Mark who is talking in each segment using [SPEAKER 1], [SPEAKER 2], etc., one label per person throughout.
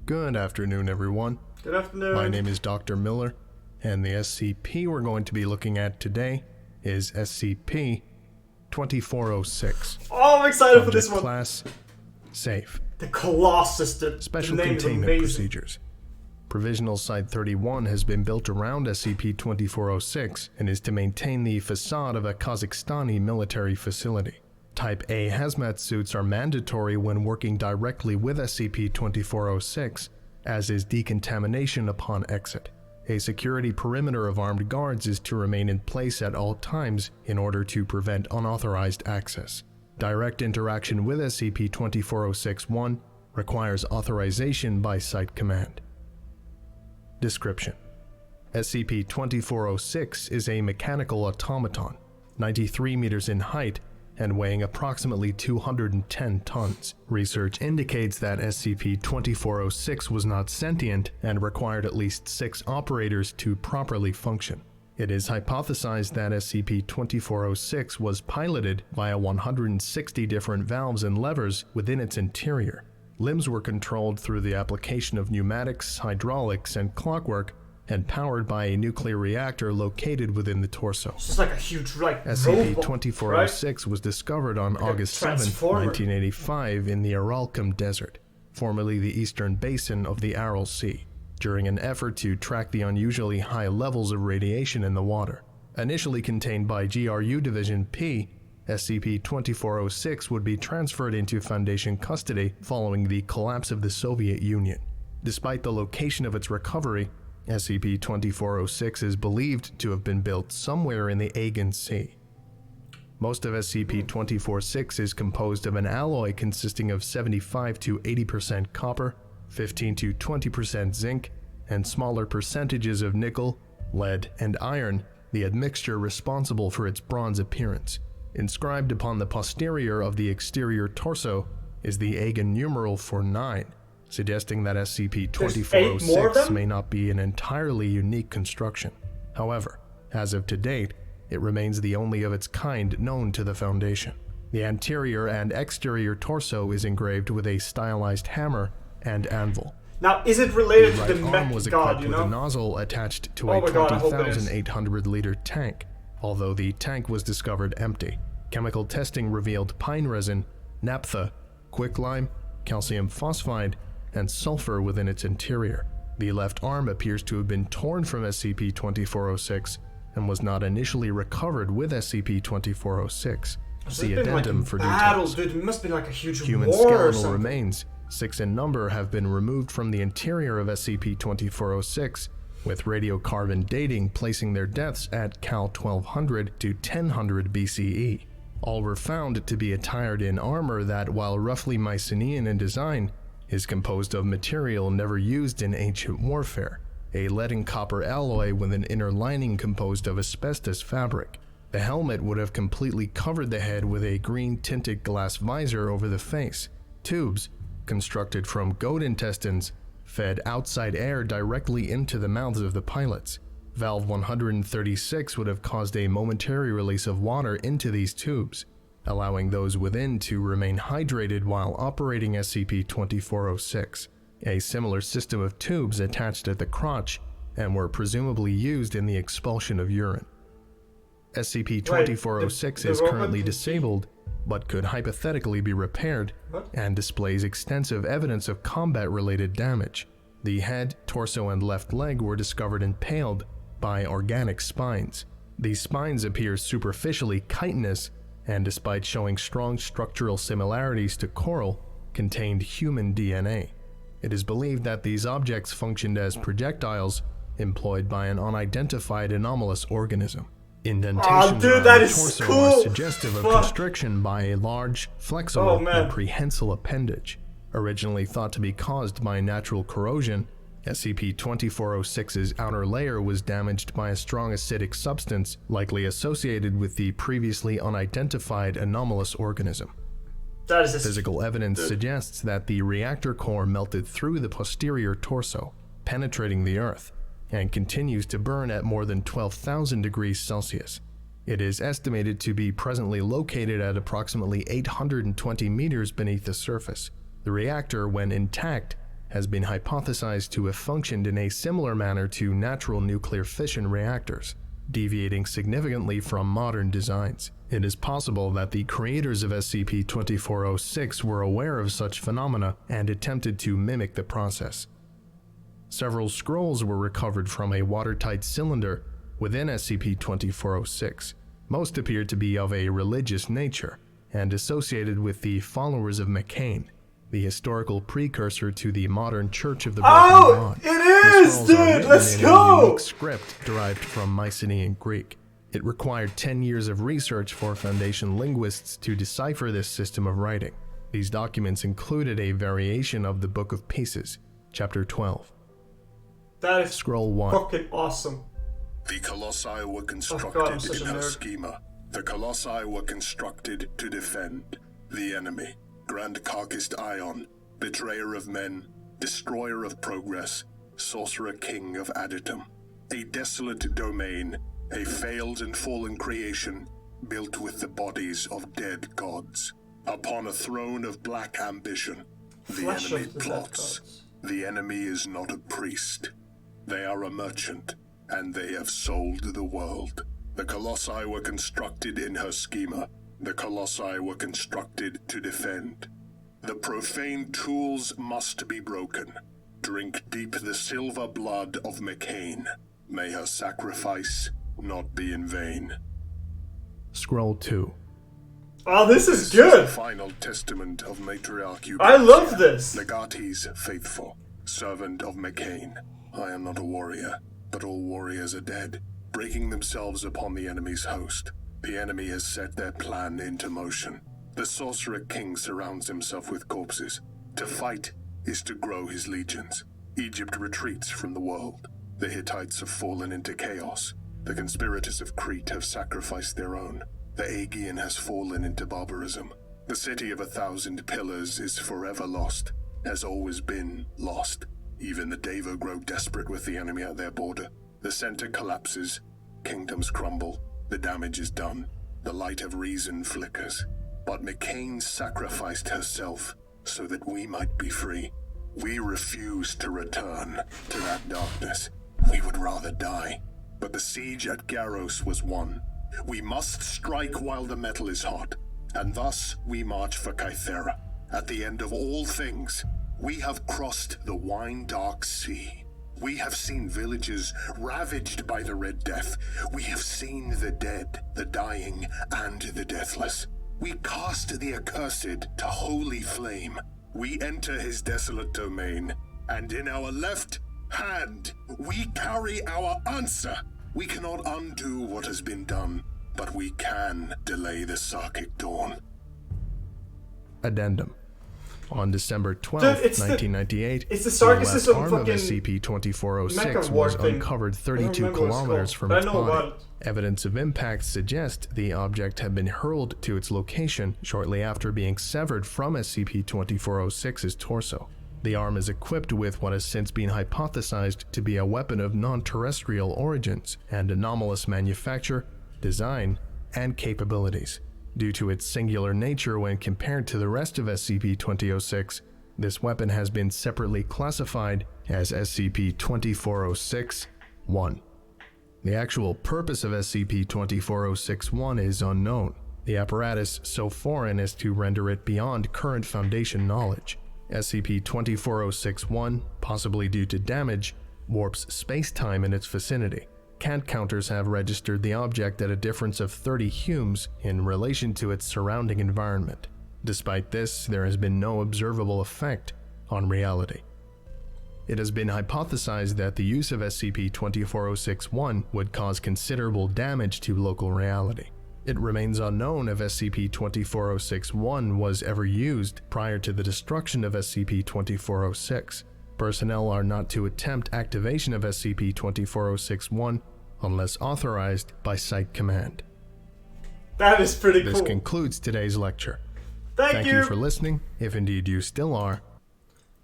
[SPEAKER 1] Good afternoon, everyone.
[SPEAKER 2] Good afternoon.
[SPEAKER 1] My name is Dr. Miller, and the SCP we're going to be looking at today is SCP-2406.
[SPEAKER 2] Oh, I'm excited for this one.
[SPEAKER 1] Class Safe.
[SPEAKER 2] The Colossus.
[SPEAKER 1] Special
[SPEAKER 2] the name
[SPEAKER 1] Containment
[SPEAKER 2] is
[SPEAKER 1] Procedures. Provisional Site 31 has been built around SCP-2406 and is to maintain the facade of a Kazakhstani military facility. Type A hazmat suits are mandatory when working directly with SCP-2406, as is decontamination upon exit. A security perimeter of armed guards is to remain in place at all times in order to prevent unauthorized access. Direct interaction with SCP-2406-1 requires authorization by Site Command. Description: SCP-2406 is a mechanical automaton, 93 meters in height and weighing approximately 210 tons. Research indicates that SCP-2406 was not sentient and required at least 6 operators to properly function. It is hypothesized that SCP-2406 was piloted via 160 different valves and levers within its interior. Limbs were controlled through the application of pneumatics, hydraulics, and clockwork, and powered by a nuclear reactor located within the torso.
[SPEAKER 2] It's just like a huge
[SPEAKER 1] SCP-2406 was discovered on August 7, 1985 in the Aralkum Desert, formerly the eastern basin of the Aral Sea, during an effort to track the unusually high levels of radiation in the water. Initially contained by GRU Division P, SCP-2406 would be transferred into Foundation custody following the collapse of the Soviet Union. Despite the location of its recovery, SCP-2406 is believed to have been built somewhere in the Aegean Sea. Most of SCP-2406 is composed of an alloy consisting of 75 to 80% copper, 15 to 20% zinc, and smaller percentages of nickel, lead, and iron, the admixture responsible for its bronze appearance. Inscribed upon the posterior of the exterior torso is the Aegean numeral for 9, suggesting that SCP-2406 may not be an entirely unique construction. However, as of to date, it remains the only of its kind known to the Foundation. The anterior and exterior torso is engraved with a stylized hammer and anvil.
[SPEAKER 2] Now, is it related
[SPEAKER 1] the
[SPEAKER 2] to the
[SPEAKER 1] right
[SPEAKER 2] mech
[SPEAKER 1] arm was
[SPEAKER 2] god,
[SPEAKER 1] equipped with a nozzle attached to a 20,800-liter tank, although the tank was discovered empty. Chemical testing revealed pine resin, naphtha, quicklime, calcium phosphide, and sulfur within its interior. The left arm appears to have been torn from SCP-2406 and was not initially recovered with SCP-2406. See addendum for details.
[SPEAKER 2] Dude, it must be like a huge
[SPEAKER 1] Human
[SPEAKER 2] war
[SPEAKER 1] skeletal remains, 6 in number, have been removed from the interior of SCP-2406, with radiocarbon dating placing their deaths at Cal 1200 to 1000 BCE. All were found to be attired in armor that, while roughly Mycenaean in design, is composed of material never used in ancient warfare, a lead and copper alloy with an inner lining composed of asbestos fabric. The helmet would have completely covered the head with a green-tinted glass visor over the face. Tubes, constructed from goat intestines, fed outside air directly into the mouths of the pilots. Valve 136 would have caused a momentary release of water into these tubes, allowing those within to remain hydrated while operating SCP-2406. A similar system of tubes attached at the crotch and were presumably used in the expulsion of urine. SCP-2406 is currently disabled, but could hypothetically be repaired, and displays extensive evidence of combat-related damage. The head, torso, and left leg were discovered impaled by organic spines. These spines appear superficially chitinous, and despite showing strong structural similarities to coral, contained human DNA. It is believed that these objects functioned as projectiles employed by an unidentified anomalous organism. Indentations around the torso are suggestive of constriction by a large, flexible, and prehensile appendage. Originally thought to be caused by natural corrosion, SCP-2406's outer layer was damaged by a strong acidic substance likely associated with the previously unidentified anomalous organism. Physical evidence suggests that the reactor core melted through the posterior torso, penetrating the Earth, and continues to burn at more than 12,000 degrees Celsius. It is estimated to be presently located at approximately 820 meters beneath the surface. The reactor, when intact, has been hypothesized to have functioned in a similar manner to natural nuclear fission reactors, deviating significantly from modern designs. It is possible that the creators of SCP-2406 were aware of such phenomena and attempted to mimic the process. Several scrolls were recovered from a watertight cylinder within SCP-2406. Most appeared to be of a religious nature and associated with the followers of McCain, the historical precursor to the modern Church of the Broken God.
[SPEAKER 2] It is, dude! Let's go!
[SPEAKER 1] A unique script derived from Mycenaean Greek. It required 10 years of research for Foundation linguists to decipher this system of writing. These documents included a variation of the Book of Pieces, Chapter 12.
[SPEAKER 2] That is
[SPEAKER 1] Scroll 1.
[SPEAKER 2] fucking awesome.
[SPEAKER 3] The Colossi were constructed in her schema. The Colossi were constructed to defend the enemy. Grand Carcassed Ion, betrayer of men, destroyer of progress, sorcerer king of Aditum. A desolate domain, a failed and fallen creation, built with the bodies of dead gods. Upon a throne of black ambition, the enemy plots. The enemy is not a priest. They are a merchant, and they have sold the world. The Colossi were constructed in her schema. The Colossi were constructed to defend. The profane tools must be broken. Drink deep the silver blood of McCain. May her sacrifice not be in vain.
[SPEAKER 1] Scroll 2.
[SPEAKER 2] Oh, this is
[SPEAKER 3] This
[SPEAKER 2] good!
[SPEAKER 3] is the final testament of Matriarch Eubaxia.
[SPEAKER 2] I love this!
[SPEAKER 3] Legates faithful, servant of McCain. I am not a warrior, but all warriors are dead, breaking themselves upon the enemy's host. The enemy has set their plan into motion. The Sorcerer King surrounds himself with corpses. To fight is to grow his legions. Egypt retreats from the world. The Hittites have fallen into chaos. The conspirators of Crete have sacrificed their own. The Aegean has fallen into barbarism. The city of 1,000 pillars is forever lost, has always been lost. Even the Devo grow desperate with the enemy at their border. The center collapses, kingdoms crumble, the damage is done, the light of reason flickers. But McCain sacrificed herself so that we might be free. We refuse to return to that darkness. We would rather die. But the siege at Garros was won. We must strike while the metal is hot, and thus we march for Kythera. At the end of all things, we have crossed the wine-dark sea. We have seen villages ravaged by the Red Death. We have seen the dead, the dying, and the deathless. We cast the accursed to holy flame. We enter his desolate domain, and in our left hand, we carry our answer. We cannot undo what has been done, but we can delay the Sarkic dawn.
[SPEAKER 1] Addendum. On December 12,
[SPEAKER 2] Dude,
[SPEAKER 1] 1998,
[SPEAKER 2] it's the
[SPEAKER 1] the
[SPEAKER 2] Sarkis
[SPEAKER 1] left
[SPEAKER 2] system
[SPEAKER 1] arm of
[SPEAKER 2] fucking
[SPEAKER 1] SCP-2406
[SPEAKER 2] mecha war
[SPEAKER 1] was
[SPEAKER 2] thing.
[SPEAKER 1] uncovered
[SPEAKER 2] I
[SPEAKER 1] 32
[SPEAKER 2] don't remember what it's
[SPEAKER 1] kilometers
[SPEAKER 2] called,
[SPEAKER 1] from
[SPEAKER 2] but I
[SPEAKER 1] its
[SPEAKER 2] know
[SPEAKER 1] body.
[SPEAKER 2] about it.
[SPEAKER 1] Evidence of impact suggests the object had been hurled to its location shortly after being severed from SCP-2406's torso. The arm is equipped with what has since been hypothesized to be a weapon of non-terrestrial origins and anomalous manufacture, design, and capabilities. Due to its singular nature when compared to the rest of SCP-2006, this weapon has been separately classified as SCP-2406-1. The actual purpose of SCP-2406-1 is unknown, the apparatus so foreign as to render it beyond current Foundation knowledge. SCP-2406-1, possibly due to damage, warps space-time in its vicinity. Cant counters have registered the object at a difference of 30 Humes in relation to its surrounding environment. Despite this, there has been no observable effect on reality. It has been hypothesized that the use of SCP-2406-1 would cause considerable damage to local reality. It remains unknown if SCP-2406-1 was ever used prior to the destruction of SCP-2406. Personnel are not to attempt activation of SCP-2406-1 unless authorized by Site Command.
[SPEAKER 2] That is pretty cool.
[SPEAKER 1] This concludes today's lecture.
[SPEAKER 2] Thank
[SPEAKER 1] you for listening, if indeed you still are.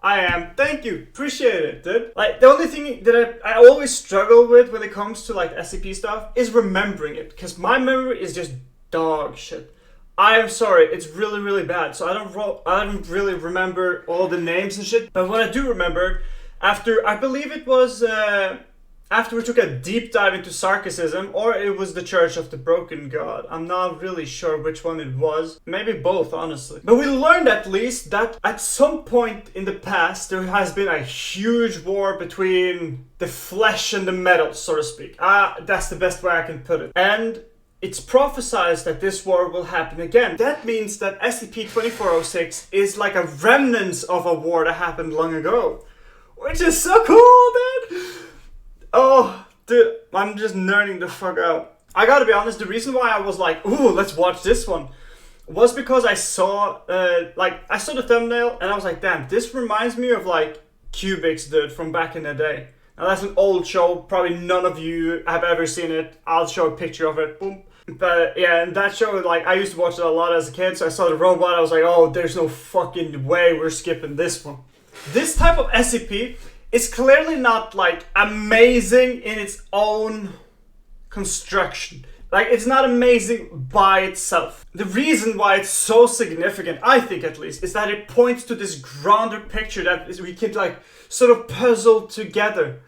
[SPEAKER 2] I am. Thank you. Appreciate it, dude. Like, the only thing that I always struggle with when it comes to, like, SCP stuff is remembering it. Because my memory is just dog shit. I am sorry, it's really bad. So I don't really remember all the names and shit. But what I do remember, after I believe it was after we took a deep dive into Sarcasm, or it was the Church of the Broken God. I'm not really sure which one it was. Maybe both, honestly. But we learned at least that at some point in the past, there has been a huge war between the flesh and the metal, so to speak. That's the best way I can put it. And it's prophesied that this war will happen again. That means that SCP-2406 is like a remnant of a war that happened long ago. Which is so cool, dude! Oh, dude, I'm just nerding the fuck out. I gotta be honest, the reason why I was like, ooh, let's watch this one, was because I saw, I saw the thumbnail and I was like, damn, this reminds me of like Cubics, dude, from back in the day. Now that's an old show, probably none of you have ever seen it. I'll show a picture of it, boom. But yeah, and that show, like, I used to watch it a lot as a kid, so I saw the robot, I was like, oh, there's no fucking way we're skipping this one. This type of SCP is clearly not, like, amazing in its own construction. Like, it's not amazing by itself. The reason why it's so significant, I think at least, is that it points to this grander picture that we can, like, sort of puzzle together.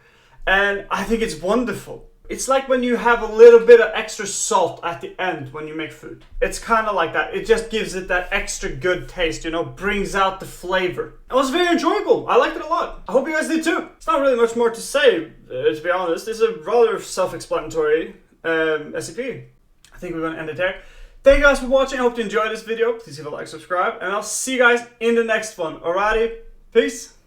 [SPEAKER 2] And I think it's wonderful. It's like when you have a little bit of extra salt at the end when you make food. It's kind of like that. It just gives it that extra good taste, you know, brings out the flavor. It was very enjoyable. I liked it a lot. I hope you guys did too. It's not really much more to say, to be honest. It's a rather self-explanatory SCP. I think we're going to end it there. Thank you guys for watching. I hope you enjoyed this video. Please leave a like, subscribe, and I'll see you guys in the next one. Alrighty, peace.